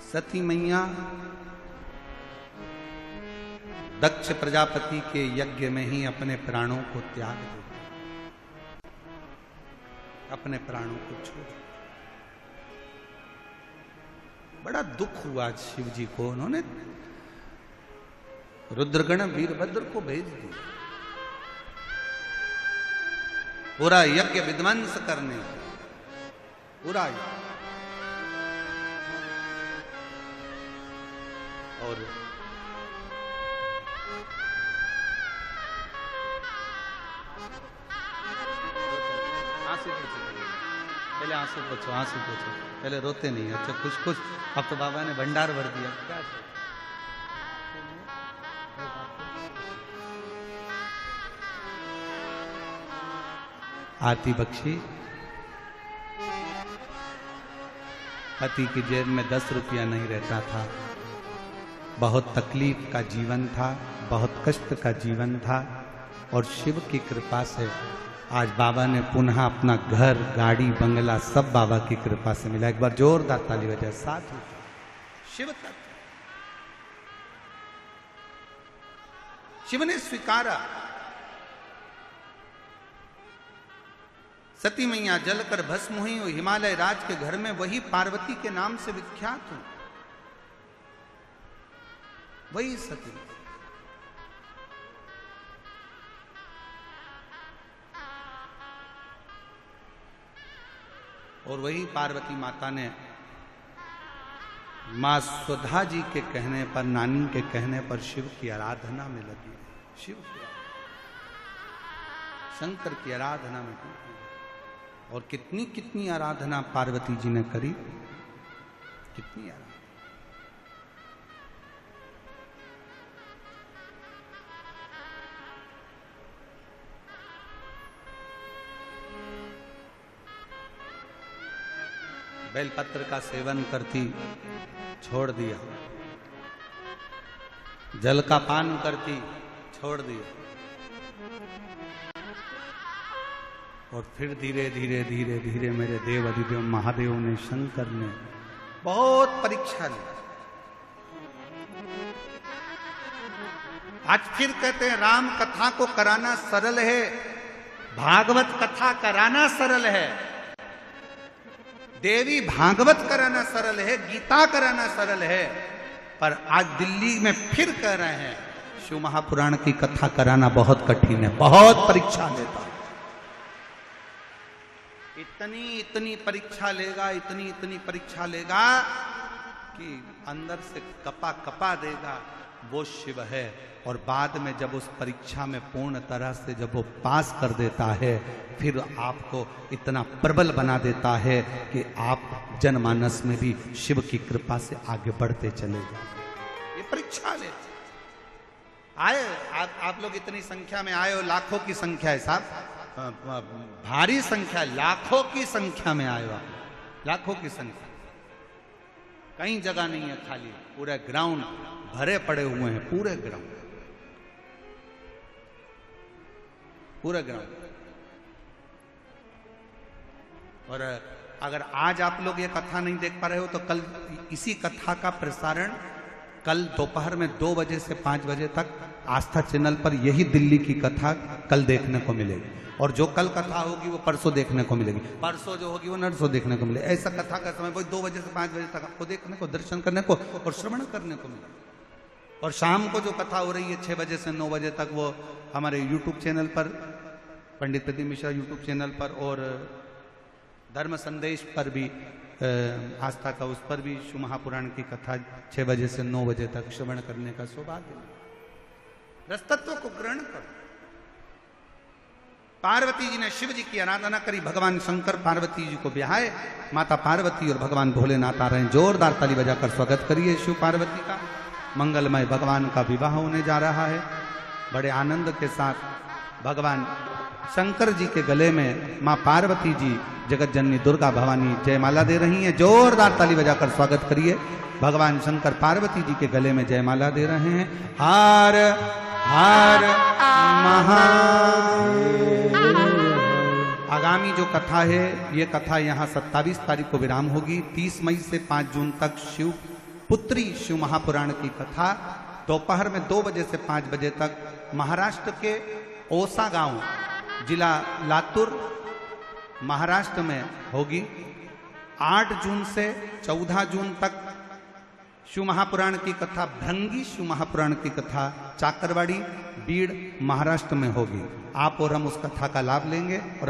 सती मैया दक्ष प्रजापति के यज्ञ में ही अपने प्राणों को त्याग दिया, अपने प्राणों को छोड़। बड़ा दुख हुआ शिव जी को। उन्होंने रुद्रगण वीरभद्र को भेज दिया पूरा यज्ञ विध्वंस करने, पूरा यज्ञ। और पहले आंसू पोछो, आंसू पोछो, पहले रोते नहीं। अच्छा कुछ कुछ अब तो बाबा ने भंडार भर दिया। क्या आरती बख्शी, पति की जेब में 10 रुपया नहीं रहता था, बहुत तकलीफ का जीवन था, बहुत कष्ट का जीवन था। और शिव की कृपा से आज बाबा ने पुनः अपना घर, गाड़ी, बंगला सब बाबा की कृपा से मिला। एक बार जोरदार ताली बजाए साथ ही। शिव तत्व, शिव ने स्वीकारा। सती मैया जलकर भस्म हुई और हिमालय राज के घर में वही पार्वती के नाम से विख्यात हुई, वही सती। और वही पार्वती माता ने मां सुधा जी के कहने पर, नानी के कहने पर शिव की आराधना में लगी। शिव की, शंकर की आराधना में लगी। और कितनी कितनी आराधना पार्वती जी ने करी, कितनी आराधना। बेलपत्र का सेवन करती, छोड़ दिया। जल का पान करती, छोड़ दिया। और फिर धीरे धीरे धीरे धीरे मेरे देव अधिदेव महादेव ने, शंकर ने बहुत परीक्षा ली। आज फिर कहते हैं राम कथा को कराना सरल है, भागवत कथा कराना सरल है, देवी भागवत कराना सरल है, गीता कराना सरल है। पर आज दिल्ली में फिर कह रहे हैं शिव महापुराण की कथा कराना बहुत कठिन है, बहुत परीक्षा लेता है। इतनी इतनी परीक्षा लेगा, इतनी इतनी परीक्षा लेगा कि अंदर से कपा कपा देगा, वो शिव है। और बाद में जब उस परीक्षा में पूर्ण तरह से जब वो पास कर देता है, फिर आपको इतना प्रबल बना देता है कि आप जनमानस में भी शिव की कृपा से आगे बढ़ते चले जाए। ये परीक्षा ले आए। आप लोग इतनी संख्या में आए हो, लाखों की संख्या है साहब, भारी संख्या, लाखों की संख्या में आए हो आप, लाखों की संख्या। कहीं जगह नहीं है खाली, पूरे ग्राउंड भरे पड़े हुए हैं, पूरे ग्राउंड, पूरे ग्राउंड। और अगर आज आप लोग ये कथा नहीं देख पा रहे हो तो कल इसी कथा का प्रसारण कल दोपहर में 2 बजे से 5 बजे तक आस्था चैनल पर यही दिल्ली की कथा कल देखने को मिलेगी। और जो कल कथा होगी वो परसों देखने को मिलेगी, परसों जो होगी वो नरसों देखने को मिलेगी। ऐसा कथा का समय वही 2 बजे से 5 बजे तक आपको देखने को, दर्शन करने को और श्रवण करने को मिलेगा। और शाम को जो कथा हो रही है 6 बजे से 9 बजे तक, वो हमारे यूट्यूब चैनल पर, पंडित प्रदीप मिश्रा यूट्यूब चैनल पर, और धर्म संदेश पर भी, आस्था का उस पर भी शिव महापुराण की कथा 6 बजे से 9 बजे तक श्रवण करने का सौभाग्य। रसतत्व को ग्रहण करो। पार्वती जी ने शिव जी की आराधना करी, भगवान शंकर पार्वती जी को ब्याहे, माता पार्वती और भगवान भोलेनाथ आ रहे हैं। जोरदार ताली बजाकर स्वागत करिए शिव पार्वती का। मंगलमय भगवान का विवाह होने जा रहा है। बड़े आनंद के साथ भगवान शंकर जी के गले में मां पार्वती जी जगत जननी दुर्गा भवानी जयमाला दे रही हैं। जोरदार ताली बजाकर स्वागत करिए। भगवान शंकर पार्वती जी के गले में जयमाला दे रहे हैं। हार हार महादेव। आगामी जो कथा है, ये कथा यहाँ 27 तारीख को विराम होगी। 30 मई से 5 जून तक शिव पुत्री शिव महापुराण की कथा दोपहर में 2 बजे से 5 बजे तक महाराष्ट्र के ओसा गांव, जिला लातूर, महाराष्ट्र में होगी। 8 जून से 14 जून तक शिव महापुराण की कथा, भृंगी शिव महापुराण की कथा चाकरवाड़ी, बीड़, महाराष्ट्र में होगी। आप और हम उस कथा का लाभ लेंगे और